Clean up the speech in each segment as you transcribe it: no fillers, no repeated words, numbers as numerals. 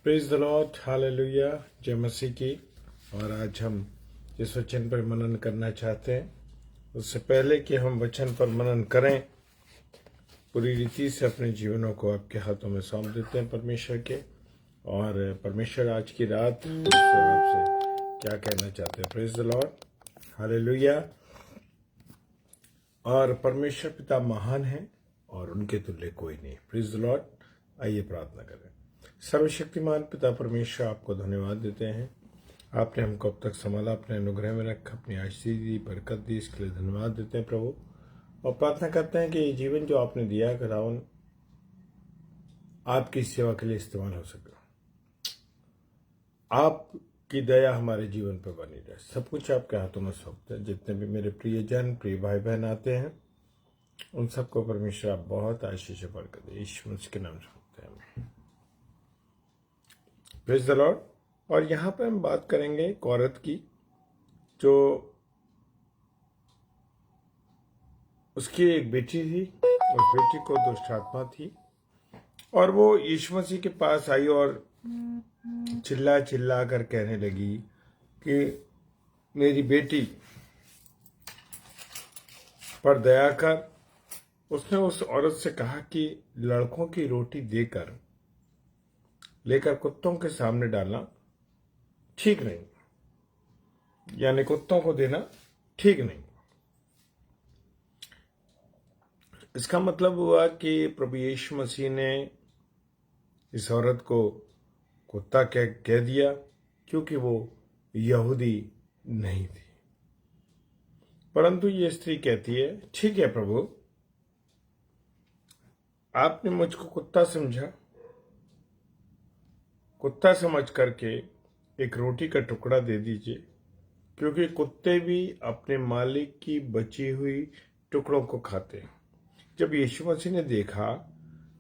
Praise the Lord, hallelujah, जय मसीह की। और आज हम इस वचन पर मनन करना चाहते हैं। उससे पहले कि हम वचन पर मनन करें, पूरी रीति से अपने जीवनों को आपके हाथों में सौंप देते हैं परमेश्वर के। और परमेश्वर आज की रात आपसे क्या कहना चाहते हैं। Praise the Lord, hallelujah. और परमेश्वर पिता महान है और उनके तुल्य कोई नहीं। Praise the Lord. आइए प्रार्थना करें। सर्वशक्तिमान पिता परमेश्वर, आपको धन्यवाद देते हैं। आपने हमको अब तक संभाला, अपने अनुग्रह में रखा, अपनी आशीष दी, बरकत दी, इसके लिए धन्यवाद देते हैं प्रभु। और प्रार्थना करते हैं कि ये जीवन जो आपने दिया खुदावन आपकी सेवा के लिए इस्तेमाल हो सके। आपकी दया हमारे जीवन पर बनी रहे। सब कुछ आपके हाथों में सौंपते हैं। जितने भी मेरे प्रियजन, प्रिय भाई बहन आते हैं, उन सबको परमेश्वर आप बहुत आशीष बरकत दे। यीशु मसीह के नाम से मांगते हैं, प्रेज द लॉर्ड। और यहाँ पे हम बात करेंगे एक औरत की, जो उसकी एक बेटी थी। उस बेटी को दुष्ट आत्मा थी और वो यीशु मसीह के पास आई और चिल्ला चिल्ला कर कहने लगी कि मेरी बेटी पर दया कर। उसने उस औरत से कहा कि लड़कों की रोटी लेकर कुत्तों के सामने डालना ठीक नहीं, यानी कुत्तों को देना ठीक नहीं। इसका मतलब हुआ कि प्रभु यीशु मसीह ने इस औरत को कुत्ता कह दिया क्योंकि वो यहूदी नहीं थी। परंतु ये स्त्री कहती है, ठीक है प्रभु, आपने मुझको कुत्ता समझा, कुत्ता समझ करके एक रोटी का टुकड़ा दे दीजिए, क्योंकि कुत्ते भी अपने मालिक की बची हुई टुकड़ों को खाते हैं। जब यीशु मसीह ने देखा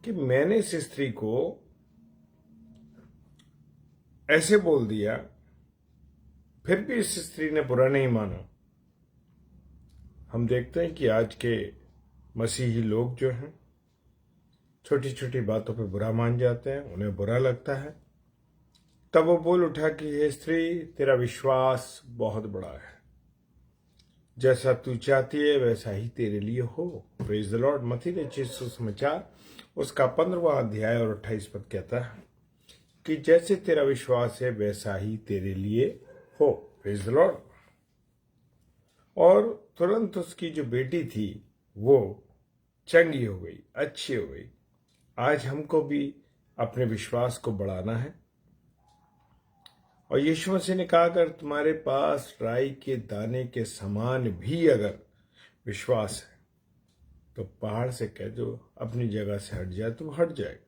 कि मैंने इस स्त्री को ऐसे बोल दिया, फिर भी इस स्त्री ने बुरा नहीं माना। हम देखते हैं कि आज के मसीही लोग जो हैं, छोटी छोटी बातों पे बुरा मान जाते हैं, उन्हें बुरा लगता है। तब वो बोल उठा कि हे स्त्री, तेरा विश्वास बहुत बड़ा है, जैसा तू चाहती है वैसा ही तेरे लिए हो। Praise the Lord. मत्ती रचित सुसमाचार उसका 15वां अध्याय और 28 पद कहता है कि जैसे तेरा विश्वास है वैसा ही तेरे लिए हो। Praise the Lord. और तुरंत उसकी जो बेटी थी वो चंगी हो गई, अच्छी हो गई। आज हमको भी अपने विश्वास को बढ़ाना है। और यीशु मसीह ने कहा, अगर तुम्हारे पास राई के दाने के समान भी अगर विश्वास है तो पहाड़ से कह दो अपनी जगह से हट जाए तो हट जाएगा।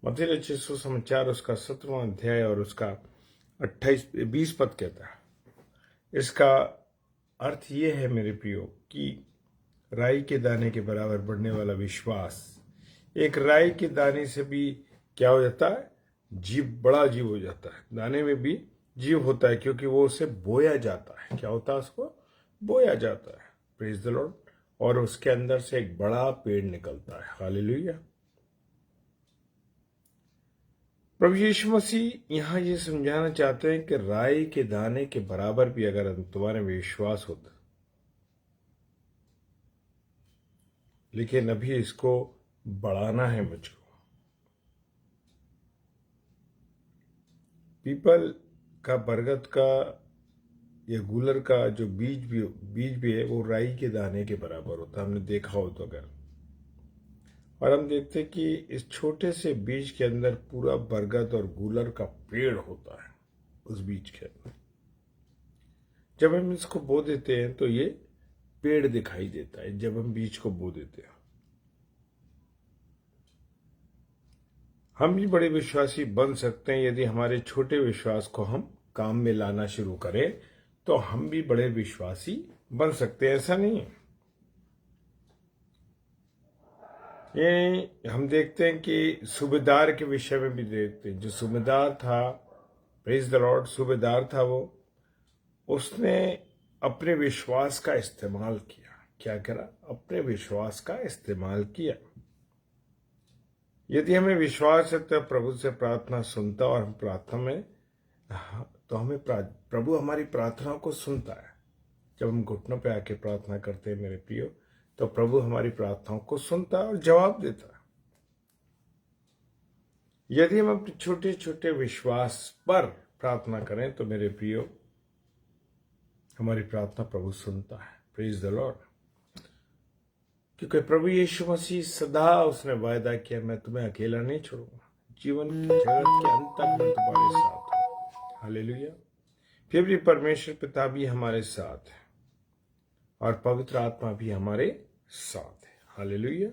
मत्ती रचित सुसमाचार उसका 17वां अध्याय और उसका 20 पद कहता है। इसका अर्थ ये है मेरे प्रियो कि राई के दाने के बराबर बढ़ने वाला विश्वास। एक राई के दाने से भी क्या हो जाता है, बड़ा जीव हो जाता है। दाने में भी जीव होता है क्योंकि वो उसे बोया जाता है। क्या होता है, उसको बोया जाता है। Praise the Lord. और उसके अंदर से एक बड़ा पेड़ निकलता है। हालेलुया। प्रभु यीशु मसीह यहाँ ये समझाना चाहते हैं कि राई के दाने के बराबर भी अगर तुम्हारे विश्वास होता, लेकिन अभी इसको बढ़ाना है मुझको। पीपल का, बरगद का या गूलर का जो बीज भी है वो राई के दाने के बराबर होता है, हमने देखा हो तो अगर। और हम देखते हैं कि इस छोटे से बीज के अंदर पूरा बरगद और गूलर का पेड़ होता है। उस बीज के अंदर जब हम इसको बो देते हैं तो ये पेड़ दिखाई देता है। जब हम बीज को बो देते हैं, हम भी बड़े विश्वासी बन सकते हैं। यदि हमारे छोटे विश्वास को हम काम में लाना शुरू करें तो हम भी बड़े विश्वासी बन सकते हैं। ऐसा नहीं है। ये हम देखते हैं कि सूबेदार के विषय में भी देखते हैं। जो सूबेदार था, प्रेज द लॉर्ड, सूबेदार था, वो उसने अपने विश्वास का इस्तेमाल किया। क्या करा? अपने विश्वास का इस्तेमाल किया। यदि हमें विश्वास है तो प्रभु से प्रार्थना सुनता, और हम प्रार्थना में तो हमें प्रभु हमारी प्रार्थनाओं को सुनता है। जब हम घुटनों पे आके प्रार्थना करते हैं मेरे प्रियो, तो प्रभु हमारी प्रार्थनाओं को सुनता है और जवाब देता है। यदि हम अपने छोटे छोटे विश्वास पर प्रार्थना करें तो मेरे प्रियो, हमारी प्रार्थना प्रभु सुनता है। Praise the Lord. क्योंकि प्रभु यीशु मसीह सदा उसने वायदा किया, मैं तुम्हें अकेला नहीं छोड़ूंगा, जीवन की जगत के अंत तक मैं तुम्हारे साथ हूं। हालेलुया। फिर भी परमेश्वर पिता भी हमारे साथ है और पवित्र आत्मा भी हमारे साथ है। हालेलुया।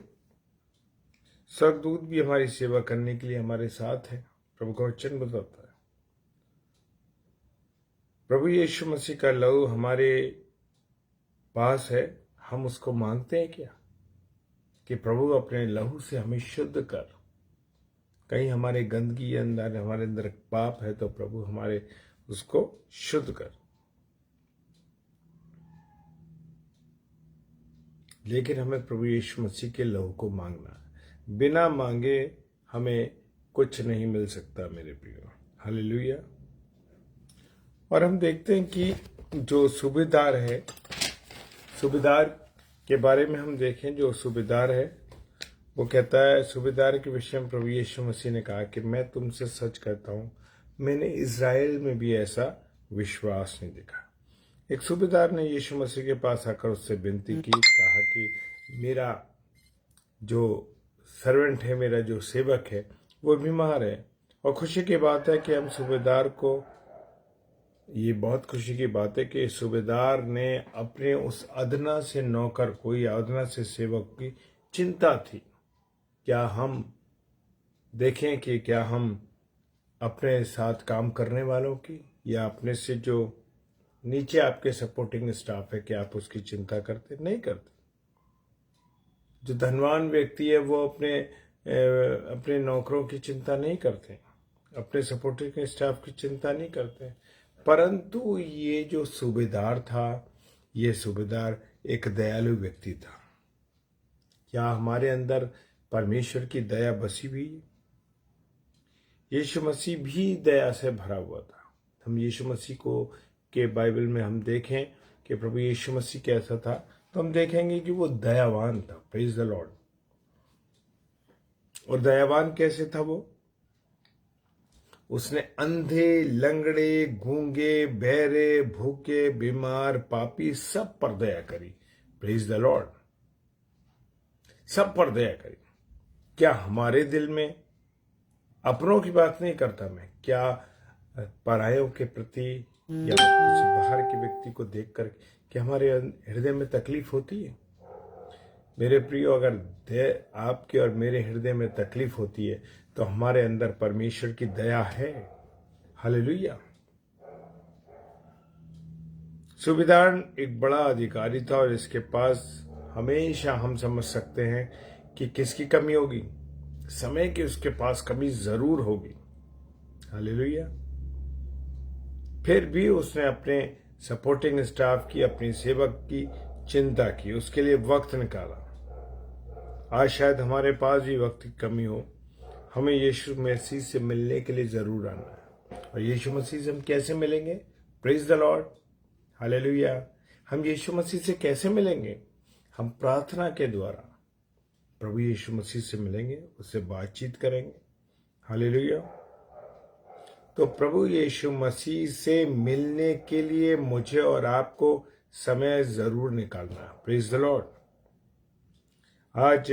स्वर्गदूत भी हमारी सेवा करने के लिए हमारे साथ है। प्रभु का वचन बताता है। प्रभु यीशु मसीह का लहू हमारे पास है, हम उसको मांगते हैं क्या कि प्रभु अपने लहू से हमें शुद्ध कर। कहीं हमारे गंदगी अंदर, हमारे अंदर पाप है तो प्रभु हमारे उसको शुद्ध कर। लेकिन हमें प्रभु यीशु मसीह के लहू को मांगना है। बिना मांगे हमें कुछ नहीं मिल सकता मेरे प्रियो। हालेलुया। और हम देखते हैं कि जो सूबेदार है, सूबेदार के बारे में हम देखें, जो सूबेदार है वो कहता है, सूबेदार के विषय में प्रभु यीशु मसीह ने कहा कि मैं तुमसे सच कहता हूं, मैंने इज़राइल में भी ऐसा विश्वास नहीं देखा। एक सूबेदार ने यीशु मसीह के पास आकर उससे विनती की, कहा कि मेरा जो सर्वेंट है, मेरा जो सेवक है वो बीमार है। और खुशी की बात है कि हम सूबेदार को, ये बहुत खुशी की बात है कि सूबेदार ने अपने उस अदना से नौकर को या अदना से सेवक की चिंता थी। क्या हम देखें कि क्या हम अपने साथ काम करने वालों की या अपने से जो नीचे आपके सपोर्टिंग स्टाफ है, क्या आप उसकी चिंता करते? नहीं करते। जो धनवान व्यक्ति है वो अपने नौकरों की चिंता नहीं करते, अपने सपोर्टिंग स्टाफ की चिंता नहीं करते। परंतु ये जो सूबेदार था, ये सूबेदार एक दयालु व्यक्ति था। क्या हमारे अंदर परमेश्वर की दया बसी हुई है? यीशु मसीह भी दया से भरा हुआ था। हम यीशु मसीह को के बाइबल में हम देखें कि प्रभु यीशु मसीह कैसा था, तो हम देखेंगे कि वो दयावान था। Praise the Lord. और दयावान कैसे था वो? उसने अंधे, लंगड़े, गूंगे, बहरे, भूखे, बीमार, पापी सब पर दया करी। Praise the Lord. सब पर दया करी। क्या हमारे दिल में अपनों की बात नहीं करता मैं? क्या परायों के प्रति या किसी बाहर के व्यक्ति को देखकर क्या हमारे हृदय में तकलीफ होती है? मेरे प्रियो, अगर आपके और मेरे हृदय में तकलीफ होती है तो हमारे अंदर परमेश्वर की दया है। हालेलुया। सूबेदार एक बड़ा अधिकारी था और इसके पास हमेशा हम समझ सकते हैं कि किसकी कमी होगी? समय की उसके पास कमी जरूर होगी। हालेलुया। फिर भी उसने अपने सपोर्टिंग स्टाफ की, अपनी सेवक की चिंता की, उसके लिए वक्त निकाला। आज शायद हमारे पास भी वक्त की कमी हो। हमें यीशु मसीह से मिलने के लिए जरूर आना है। और यीशु मसीह से हम कैसे मिलेंगे? Praise the Lord. हालेलुया। हम यीशु मसीह से कैसे मिलेंगे? हम प्रार्थना के द्वारा प्रभु यीशु मसीह से मिलेंगे, उससे बातचीत करेंगे। हालेलुया। तो प्रभु यीशु मसीह से मिलने के लिए मुझे और आपको समय जरूर निकालना है। Praise the Lord. आज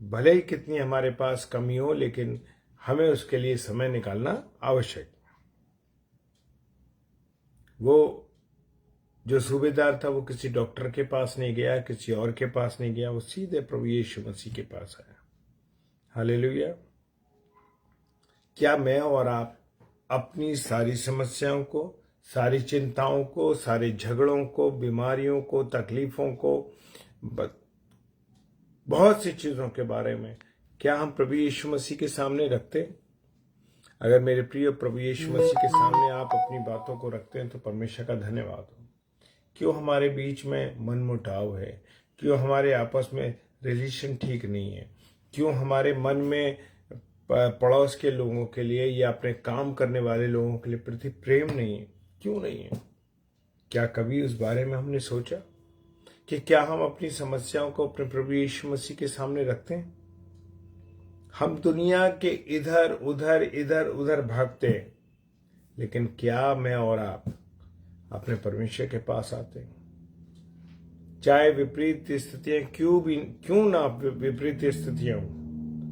भले ही कितनी हमारे पास कमी हो, लेकिन हमें उसके लिए समय निकालना आवश्यक है। वो जो सूबेदार था वो किसी डॉक्टर के पास नहीं गया, किसी और के पास नहीं गया, वो सीधे प्रभु यीशु मसीह के पास आया। हालेलुया। क्या मैं और आप अपनी सारी समस्याओं को, सारी चिंताओं को, सारे झगड़ों को, बीमारियों को, तकलीफों को, बहुत सी चीजों के बारे में क्या हम प्रभु यीशु मसीह के सामने रखते हैं? अगर मेरे प्रिय प्रभु यीशु मसीह के सामने आप अपनी बातों को रखते हैं तो परमेश्वर का धन्यवाद हो। क्यों हमारे बीच में मनमुटाव है? क्यों हमारे आपस में रिलेशन ठीक नहीं है? क्यों हमारे मन में पड़ोस के लोगों के लिए या अपने काम करने वाले लोगों के लिए प्रति प्रेम नहीं है? क्यों नहीं है? क्या कभी उस बारे में हमने सोचा कि क्या हम अपनी समस्याओं को अपने प्रभु यीशु मसीह के सामने रखते हैं? हम दुनिया के इधर उधर भागते हैं, लेकिन क्या मैं और आप अपने परमेश्वर के पास आते हैं? चाहे विपरीत स्थितियां क्यों ना विपरीत स्थितियां हो,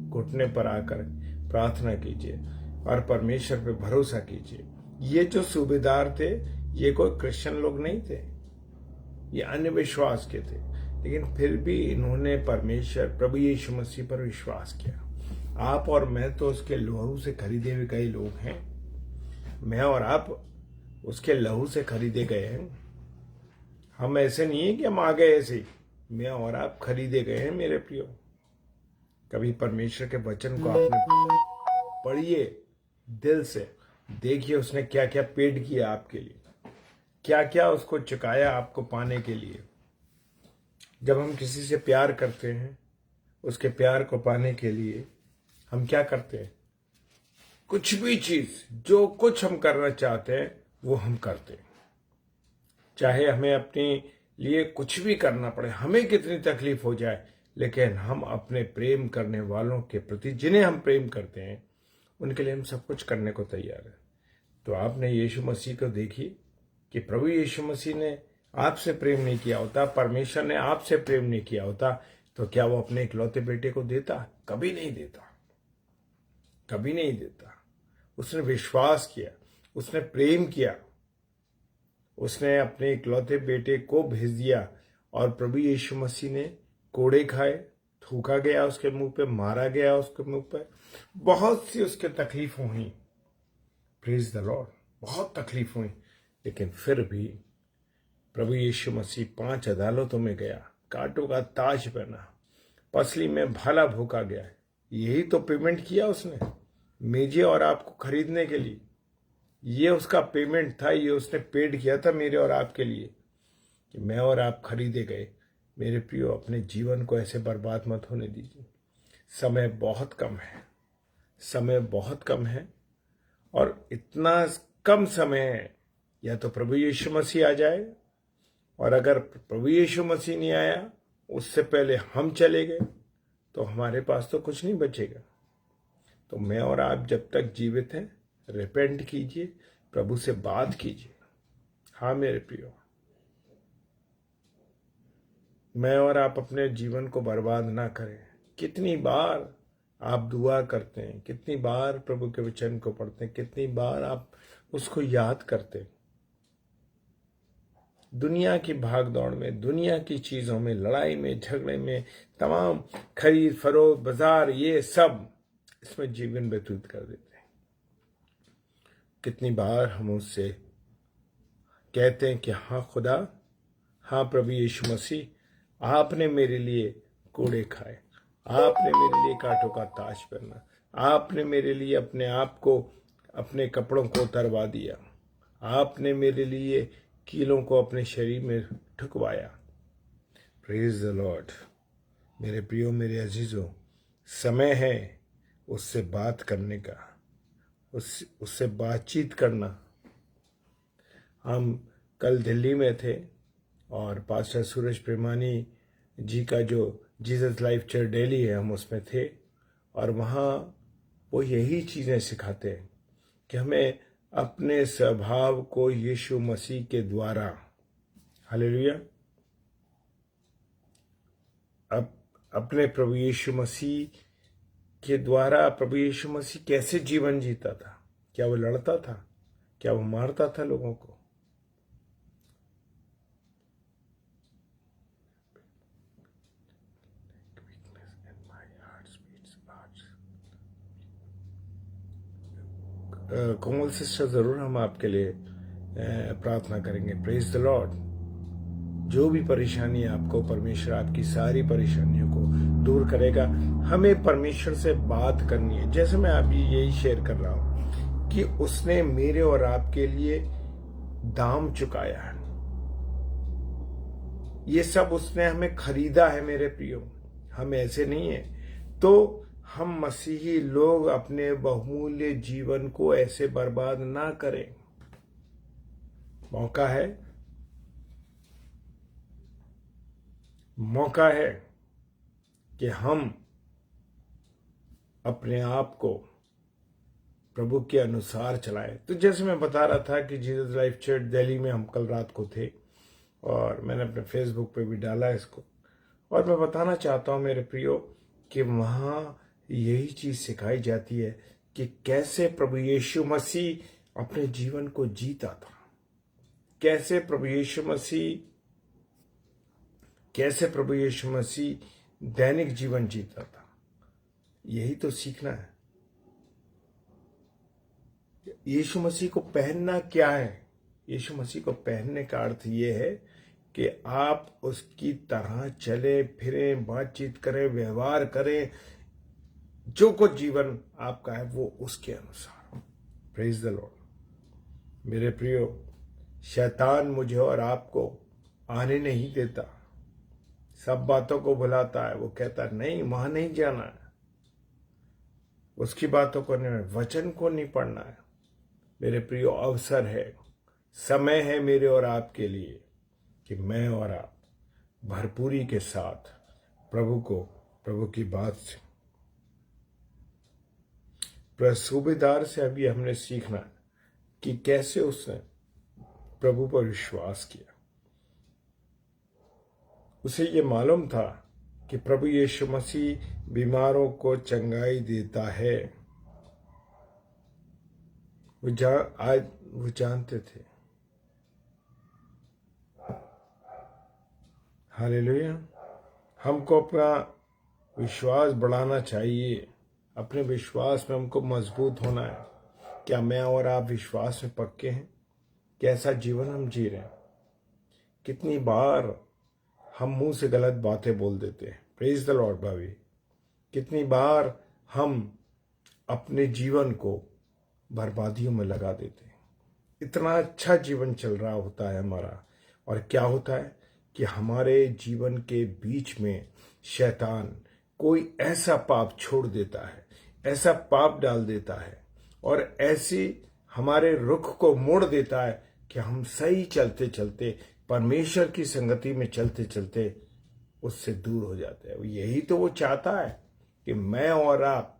घुटने पर आकर प्रार्थना कीजिए और परमेश्वर पे भरोसा कीजिए। ये जो सूबेदार थे, ये कोई क्रिश्चियन लोग नहीं थे, ये अन्य विश्वास के थे, लेकिन फिर भी इन्होंने परमेश्वर प्रभु यीशु मसीह पर विश्वास किया। आप और मैं तो उसके लहू से खरीदे हुए कई लोग हैं। मैं और आप उसके लहू से खरीदे गए हैं। हम ऐसे नहीं है कि हम आ गए ऐसे ही। मैं और आप खरीदे गए हैं मेरे प्रियो। कभी परमेश्वर के वचन को आपने पढ़िए, दिल से देखिए उसने क्या क्या पेड किया आपके लिए, क्या क्या उसको चुकाया आपको पाने के लिए। जब हम किसी से प्यार करते हैं, उसके प्यार को पाने के लिए हम क्या करते हैं? कुछ भी चीज, जो कुछ हम करना चाहते हैं वो हम करते हैं। चाहे हमें अपने लिए कुछ भी करना पड़े, हमें कितनी तकलीफ हो जाए, लेकिन हम अपने प्रेम करने वालों के प्रति, जिन्हें हम प्रेम करते हैं, उनके लिए हम सब कुछ करने को तैयार हैं। तो आपने यीशु मसीह को देखिए कि प्रभु यीशु मसीह ने आपसे प्रेम नहीं किया होता, परमेश्वर ने आपसे प्रेम नहीं किया होता, तो क्या वो अपने इकलौते बेटे को देता? कभी नहीं देता, कभी नहीं देता। उसने विश्वास किया, उसने प्रेम किया, उसने अपने इकलौते बेटे को भेज दिया और प्रभु यीशु मसीह ने कोड़े खाए, थूका गया उसके मुंह पे, मारा गया उसके मुंह पे, बहुत सी उसके तकलीफ हुई। प्रेज द लॉर्ड, बहुत तकलीफ हुई, लेकिन फिर भी प्रभु यीशु मसीह 5 अदालतों में गया, कांटों का ताज पहना, पसली में भाला भूका गया। यही तो पेमेंट किया उसने मुझे और आपको खरीदने के लिए। ये उसका पेमेंट था, ये उसने पेड किया था मेरे और आपके लिए कि मैं और आप खरीदे गए। मेरे प्रियो, अपने जीवन को ऐसे बर्बाद मत होने दीजिए। समय बहुत कम है, समय बहुत कम है, और इतना कम समय है, या तो प्रभु यीशु मसीह आ जाए, और अगर प्रभु यीशु मसीह नहीं आया, उससे पहले हम चले गए, तो हमारे पास तो कुछ नहीं बचेगा। तो मैं और आप जब तक जीवित हैं, रिपेंट कीजिए, प्रभु से बात कीजिए। हाँ मेरे प्रियो, मैं और आप अपने जीवन को बर्बाद ना करें। कितनी बार आप दुआ करते हैं, कितनी बार प्रभु के वचन को पढ़ते हैं, कितनी बार आप उसको याद करते हैं। दुनिया की भागदौड़ में, दुनिया की चीजों में, लड़ाई में, झगड़े में, तमाम खरीद फरोख्त, बाजार, ये सब, इसमें जीवन व्यतीत कर देते हैं। कितनी बार हम उससे कहते हैं कि हाँ खुदा, हाँ प्रभु यीशु मसीह, आपने मेरे लिए कोड़े खाए, आपने मेरे लिए कांटों का ताज पहना, आपने मेरे लिए अपने आप को, अपने कपड़ों को उतरवा दिया, आपने मेरे लिए कीलों को अपने शरीर में ठुकवाया। Praise the Lord. मेरे प्रियो, मेरे अजीजों, समय है उससे बात करने का, उससे बातचीत करना। हम कल दिल्ली में थे और पास्टर सूरज प्रेमानी जी का जो जीसस लाइफ चर्च दिल्ली है, हम उसमें थे, और वहाँ वो यही चीज़ें सिखाते हैं कि हमें अपने स्वभाव को यीशु मसीह के द्वारा, हालेलुया, अपने प्रभु यीशु मसीह के द्वारा, प्रभु यीशु मसीह कैसे जीवन जीता था? क्या वो लड़ता था? क्या वो मारता था लोगों को? कोमल सिस्टर, जरूर हम आपके लिए प्रार्थना करेंगे। Praise the Lord. जो भी परेशानी आपको, परमेश्वर आपकी सारी परेशानियों को दूर करेगा। हमें परमेश्वर से बात करनी है, जैसे मैं अभी यही शेयर कर रहा हूं कि उसने मेरे और आपके लिए दाम चुकाया है। ये सब उसने हमें खरीदा है मेरे प्रियो, हम ऐसे नहीं है। तो हम मसीही लोग अपने बहुमूल्य जीवन को ऐसे बर्बाद ना करें। मौका है, मौका है कि हम अपने आप को प्रभु के अनुसार चलाएं। तो जैसे मैं बता रहा था कि जीसस लाइफ चर्च दिल्ली में हम कल रात को थे, और मैंने अपने फेसबुक पे भी डाला इसको, और मैं बताना चाहता हूं मेरे प्रियो कि वहां यही चीज सिखाई जाती है कि कैसे प्रभु यीशु मसीह अपने जीवन को जीता था, कैसे प्रभु यीशु मसीह दैनिक जीवन जीता था। यही तो सीखना है। यीशु मसीह को पहनना क्या है? यीशु मसीह को पहनने का अर्थ ये है कि आप उसकी तरह चले फिरे, बातचीत करें, व्यवहार करें, जो कुछ जीवन आपका है वो उसके अनुसार। Praise the Lord. मेरे प्रियो, शैतान मुझे और आपको आने नहीं देता, सब बातों को भुलाता है। वो कहता नहीं, वहां नहीं जाना है, उसकी बातों को नहीं, वचन को नहीं पढ़ना है। मेरे प्रियो, अवसर है, समय है मेरे और आपके लिए कि मैं और आप भरपूरी के साथ प्रभु की बात से, सूबेदार से अभी हमने सीखना है कि कैसे उसने प्रभु पर विश्वास किया। उसे ये मालूम था कि प्रभु यीशु मसीह बीमारों को चंगाई देता है। वो जानते थे। हालेलुया। हमको अपना विश्वास बढ़ाना चाहिए, अपने विश्वास में हमको मजबूत होना है। क्या मैं और आप विश्वास में पक्के हैं? कैसा जीवन हम जी रहे हैं? कितनी बार हम मुंह से गलत बातें बोल देते हैं। प्रेज द लॉर्ड भाभी। कितनी बार हम अपने जीवन को बर्बादियों में लगा देते हैं। इतना अच्छा जीवन चल रहा होता है हमारा, और क्या होता है कि हमारे जीवन के बीच में शैतान कोई ऐसा पाप छोड़ देता है, ऐसा पाप डाल देता है, और ऐसी हमारे रुख को मोड़ देता है कि हम सही चलते चलते, परमेश्वर की संगति में चलते चलते उससे दूर हो जाते हैं। यही तो वो चाहता है कि मैं और आप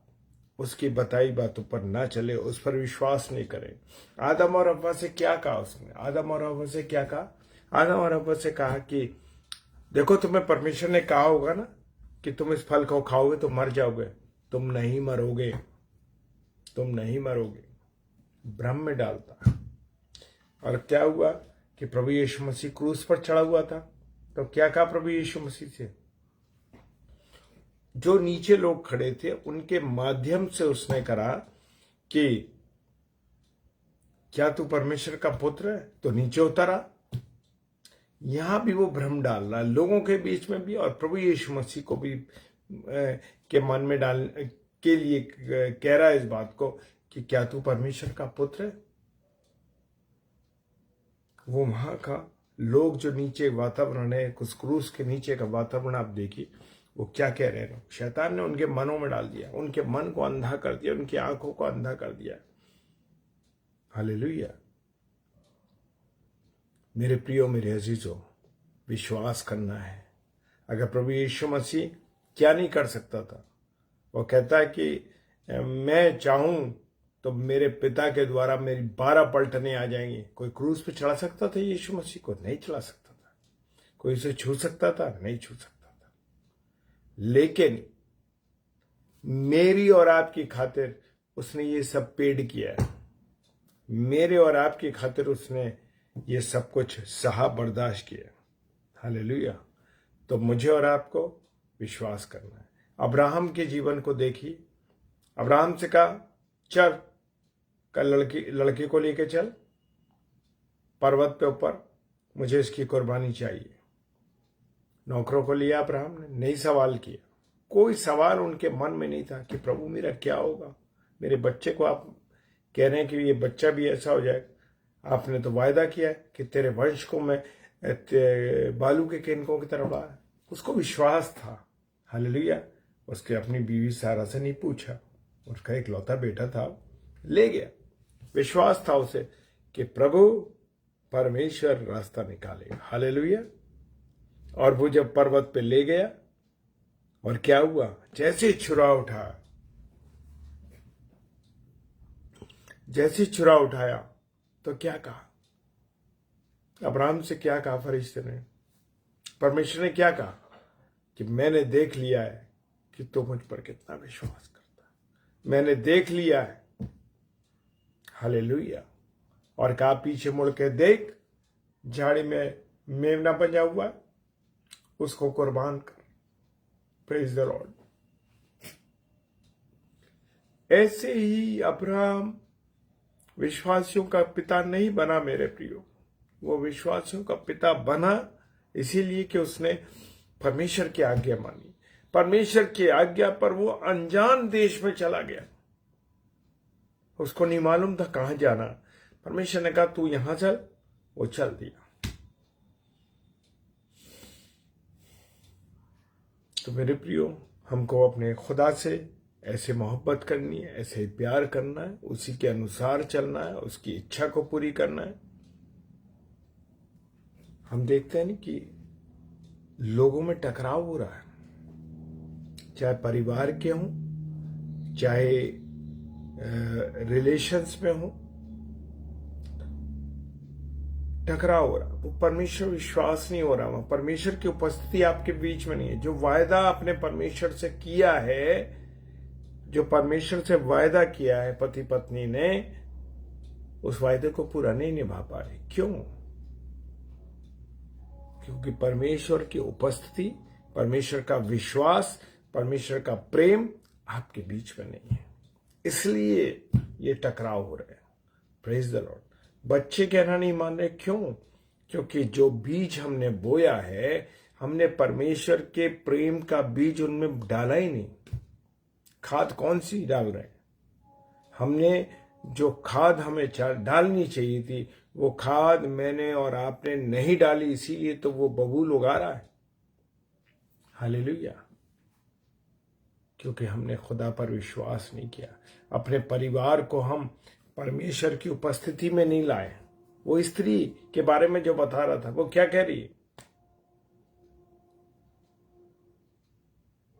उसकी बताई बातों पर ना चले, उस पर विश्वास नहीं करें। आदम और हव्वा से क्या कहा उसने? आदम और हव्वा से क्या कहा? आदम और हव्वा से कहा कि देखो, तुम्हें परमेश्वर ने कहा होगा ना कि तुम इस फल को खाओगे तो मर जाओगे। तुम नहीं मरोगे, तुम नहीं मरोगे। भ्रम में डालता। और क्या हुआ कि प्रभु यीशु मसीह क्रूस पर चढ़ा हुआ था, तो क्या कहा प्रभु यीशु मसीह से? जो नीचे लोग खड़े थे उनके माध्यम से उसने कहा कि क्या तू परमेश्वर का पुत्र है? तो नीचे उतरा। यहां भी वो भ्रम डाल रहा है लोगों के बीच में भी, और प्रभु यीशु मसीह को भी के मन में डाल के लिए कह रहा है इस बात को कि क्या तू परमेश्वर का पुत्र है? वो वहां का लोग, जो नीचे वातावरण है, कुछ क्रूस के नीचे का वातावरण आप देखिए, वो क्या कह रहे हैं। शैतान ने उनके मनों में डाल दिया, उनके मन को अंधा कर दिया, उनकी आंखों को अंधा कर दिया। हालेलुया। मेरे प्रियो, मेरे अजीजों, विश्वास करना है। अगर प्रभु यीशु मसीह क्या नहीं कर सकता था? वो कहता है कि मैं चाहूं तो मेरे पिता के द्वारा मेरी 12 पलटने आ जाएंगी। कोई क्रूस पे चढ़ा सकता था यीशु मसीह को? नहीं चढ़ा सकता था। कोई उसे छू सकता था? नहीं छू सकता था। लेकिन मेरी और आपकी खातिर उसने ये सब पेड किया है। मेरे और आपकी खातिर उसने ये सब कुछ सहा, बर्दाश्त किया। हालेलुया। तो मुझे और आपको विश्वास करना है। अब्राहम के जीवन को देखिए। अब्राहम से कहा, चल कल लड़की को लेके चल पर्वत पे ऊपर, मुझे इसकी कुर्बानी चाहिए। नौकरों को लिया अब्राहम ने, नहीं सवाल किया। कोई सवाल उनके मन में नहीं था कि प्रभु मेरा क्या होगा, मेरे बच्चे को आप कह रहे हैं कि ये बच्चा भी ऐसा हो जाएगा। आपने तो वायदा किया है कि तेरे वंश को मैं बालू के किनकों की तरह बढ़ा। उसको विश्वास था। हालेलुया। उसके अपनी बीवी सारा से नहीं पूछा, उसका इकलौता बेटा था, ले गया। विश्वास था उसे कि प्रभु परमेश्वर रास्ता निकालेगा। हालेलुया। और वो जब पर्वत पे ले गया, और क्या हुआ, जैसे छुरा उठाया तो क्या कहा, अब्राहम से क्या कहा फरिश्ते ने, परमेश्वर ने क्या कहा कि मैंने देख लिया है कि तू मुझ पर कितना विश्वास करता है, मैंने देख लिया है। हालेलुया। और कहा पीछे मुड़ के देख, झाड़ी में मेमना बंधा हुआ है, उसको कुर्बान कर। Praise the Lord. ऐसे ही अब्राहम विश्वासियों का पिता नहीं बना मेरे प्रियो, वो विश्वासियों का पिता बना इसीलिए कि उसने परमेश्वर की आज्ञा मानी। परमेश्वर की आज्ञा पर वो अनजान देश में चला गया, उसको नहीं मालूम था कहां जाना। परमेश्वर ने कहा तू यहां चल, वो चल दिया। तो मेरे प्रियो, हमको अपने खुदा से ऐसे मोहब्बत करनी है, ऐसे प्यार करना है, उसी के अनुसार चलना है, उसकी इच्छा को पूरी करना है। हम देखते हैं ना कि लोगों में टकराव हो रहा है, चाहे परिवार के हों, चाहे रिलेशंस में हो, टकराव हो रहा। वो परमेश्वर विश्वास नहीं हो रहा, वहां परमेश्वर की उपस्थिति आपके बीच में नहीं है। जो वायदा आपने परमेश्वर से किया है, जो परमेश्वर से वायदा किया है पति पत्नी ने, उस वायदे को पूरा नहीं निभा पा रहे। क्यों? क्योंकि परमेश्वर की उपस्थिति, परमेश्वर का विश्वास, परमेश्वर का प्रेम आपके बीच में नहीं है, इसलिए ये टकराव हो रहे हैं। Praise the Lord. बच्चे कहना नहीं मान रहे, क्यों? क्योंकि जो बीज हमने बोया है, हमने परमेश्वर के प्रेम का बीज उनमें डाला ही नहीं। खाद कौन सी डाल रहे हैं? हमने जो खाद हमें डालनी चाहिए थी, वो खाद मैंने और आपने नहीं डाली, इसीलिए तो वो बबूल उगा रहा है। हालेलुया। क्योंकि हमने खुदा पर विश्वास नहीं किया। अपने परिवार को हम परमेश्वर की उपस्थिति में नहीं लाए। वो स्त्री के बारे में जो बता रहा था, वो क्या कह रही है?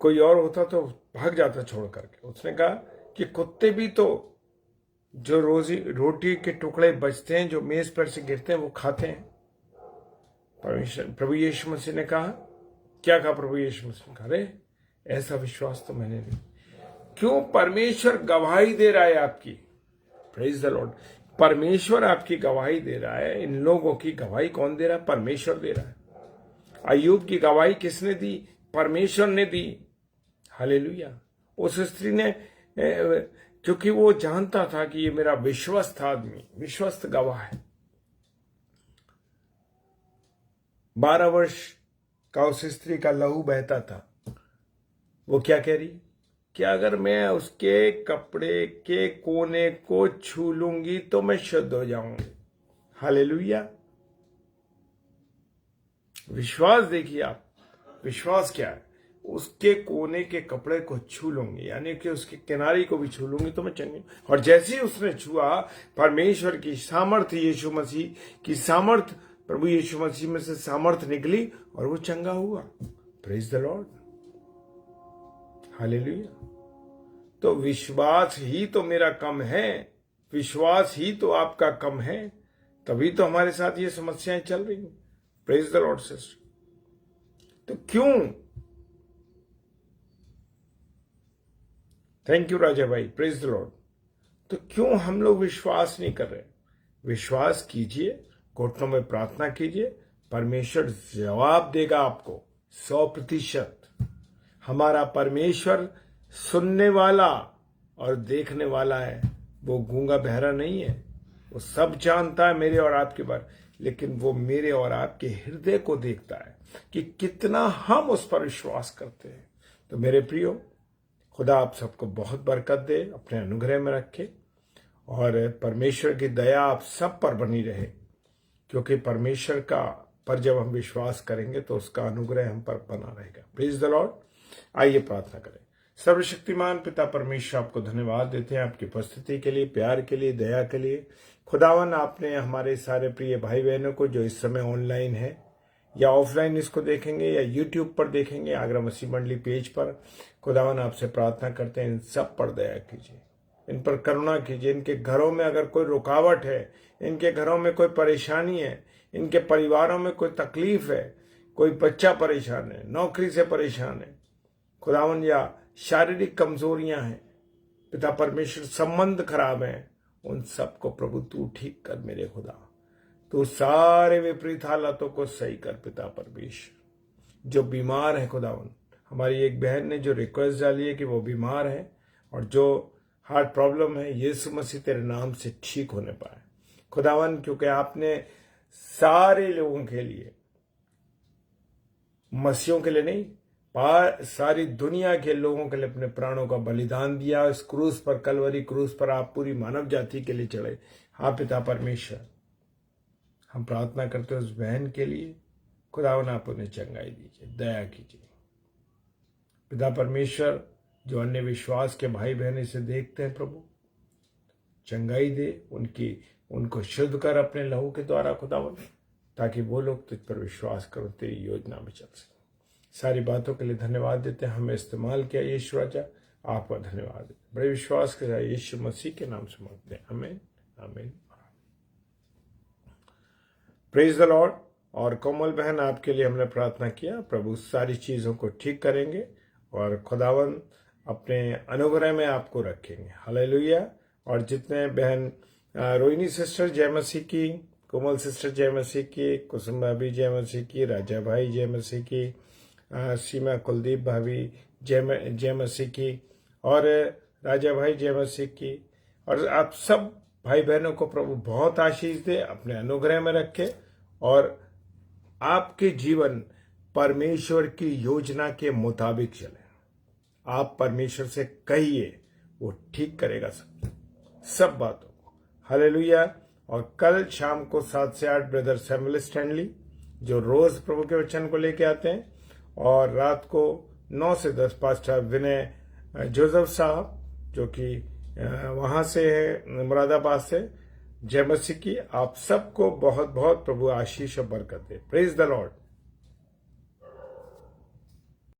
कोई और होता तो भाग जाता छोड़ करके। उसने कहा कि कुत्ते भी तो जो रोटी के टुकड़े बचते हैं, जो मेज पर से गिरते हैं, वो खाते हैं। प्रभु यीशु मसीह ने कहा, क्या कहा प्रभु यीशु मसीह ने कहा, अरे ऐसा विश्वास तो मैंने नहीं। क्यों? परमेश्वर गवाही दे रहा है आपकी। Praise the Lord. परमेश्वर आपकी गवाही दे रहा है। इन लोगों की गवाही कौन दे रहा है? परमेश्वर दे रहा है। अय्यूब की गवाही किसने दी? परमेश्वर ने दी। हालेलुया। उस स्त्री ने, क्योंकि वो जानता था कि ये मेरा विश्वस्त आदमी, विश्वस्त गवाह है। 12 वर्ष का उस स्त्री का लहू बहता था। वो क्या कह रही कि अगर मैं उसके कपड़े के कोने को छू लूंगी तो मैं शुद्ध हो जाऊंगी। हालेलुया। विश्वास देखिए आप, विश्वास क्या है? उसके कोने के कपड़े को छू लूंगी, यानी कि उसके किनारे को भी छू लूंगी तो मैं चंगी। और जैसे ही उसने छुआ, परमेश्वर की सामर्थ्य, यीशु मसीह की सामर्थ्य, प्रभु यीशु मसीह में से सामर्थ्य निकली और वो चंगा हुआ। Praise the Lord. हालेलुया। तो विश्वास ही तो मेरा कम है, विश्वास ही तो आपका कम है, तभी तो हमारे साथ ये समस्याएं चल रही हैं। Praise the Lord sister. तो क्यों? थैंक यू राजा भाई। Praise the Lord. तो क्यों हम लोग विश्वास नहीं कर रहे? विश्वास कीजिए, घुटनों में प्रार्थना कीजिए, परमेश्वर जवाब देगा आपको 100%। हमारा परमेश्वर सुनने वाला और देखने वाला है। वो गूंगा बहरा नहीं है, वो सब जानता है मेरे और आपके बारे, लेकिन वो मेरे और आपके हृदय को देखता है कि कितना हम उस पर विश्वास करते हैं। तो मेरे प्रियो, खुदा आप सबको बहुत बरकत दे, अपने अनुग्रह में रखे, और परमेश्वर की दया आप सब पर बनी रहे, क्योंकि परमेश्वर का पर जब हम विश्वास करेंगे तो उसका अनुग्रह हम पर बना रहेगा। Please the Lord. आइए प्रार्थना करें। सर्वशक्तिमान पिता परमेश्वर आपको धन्यवाद देते हैं आपकी उपस्थिति के लिए, प्यार के लिए, दया के लिए। खुदावन आपने हमारे सारे प्रिय भाई बहनों को जो इस समय ऑनलाइन है या ऑफलाइन इसको देखेंगे या यूट्यूब पर देखेंगे, आगरा मसीह मंडली पेज पर, खुदावन आपसे प्रार्थना करते हैं इन सब पर दया कीजिए, इन पर करुणा कीजिए। इनके घरों में अगर कोई रुकावट है, इनके घरों में कोई परेशानी है, इनके परिवारों में कोई तकलीफ है, कोई बच्चा परेशान है, नौकरी से परेशान है खुदावन, या शारीरिक कमजोरियां हैं पिता परमेश्वर, संबंध खराब हैं, उन सबको प्रभु तू ठीक कर मेरे खुदा। तू सारे विपरीत हालातों को सही कर पिता परमेश्वर। जो बीमार है खुदावन, हमारी एक बहन ने जो रिक्वेस्ट डाली है कि वो बीमार है और जो हार्ट प्रॉब्लम है, यीशु मसीह तेरे नाम से ठीक होने पाए खुदावन, क्योंकि आपने सारे लोगों के लिए, मसीहों के लिए नहीं, सारी दुनिया के लोगों के लिए अपने प्राणों का बलिदान दिया। इस क्रूस पर, कलवरी क्रूस पर आप पूरी मानव जाति के लिए चढ़े। हाँ पिता परमेश्वर, हम प्रार्थना करते हैं उस बहन के लिए, खुदावन आप उन्हें चंगाई दीजिए, दया कीजिए पिता परमेश्वर। जो अन्य विश्वास के भाई बहन इसे देखते हैं प्रभु, चंगाई दे, उनको शुद्ध कर अपने लहू के द्वारा खुदावन, ताकि वो लोग तुझ पर विश्वास करो, तेरी योजना में चल सके। सारी बातों के लिए धन्यवाद देते हैं, हमें इस्तेमाल किया यीशु राजा, आपका धन्यवाद देते हैं। बड़े विश्वास के साथ यीशु मसीह के नाम से मांगते हैं, आमीन आमीन। Praise the Lord. और कोमल बहन, आपके लिए हमने प्रार्थना किया, प्रभु सारी चीजों को ठीक करेंगे और खुदावन अपने अनुग्रह में आपको रखेंगे। हालेलुया। और जितने बहन, रोहिणी सिस्टर जय मसीह की, कोमल सिस्टर जय मसीह की, कुसुम भाभी जय मसीह की, राजा भाई जय मसीह की, सीमा कुलदीप भाभी जय मसीह की, और राजा भाई जय मसीह की, और आप सब भाई बहनों को प्रभु बहुत आशीष दे, अपने अनुग्रह में रखे और आपके जीवन परमेश्वर की योजना के मुताबिक चले। आप परमेश्वर से कहिए, वो ठीक करेगा सब बातों को। हालेलुया। और कल शाम को 7 से 8 ब्रदर सैमुअल स्टैनली, जो रोज प्रभु के वचन को लेके आते हैं, और रात को 9 से 10 पास्टर विनय जोसेफ साहब, जो कि वहां से है, मुरादाबाद से। जय मसीह की। आप सबको बहुत बहुत प्रभु आशीष और बरकत दे। Praise the Lord.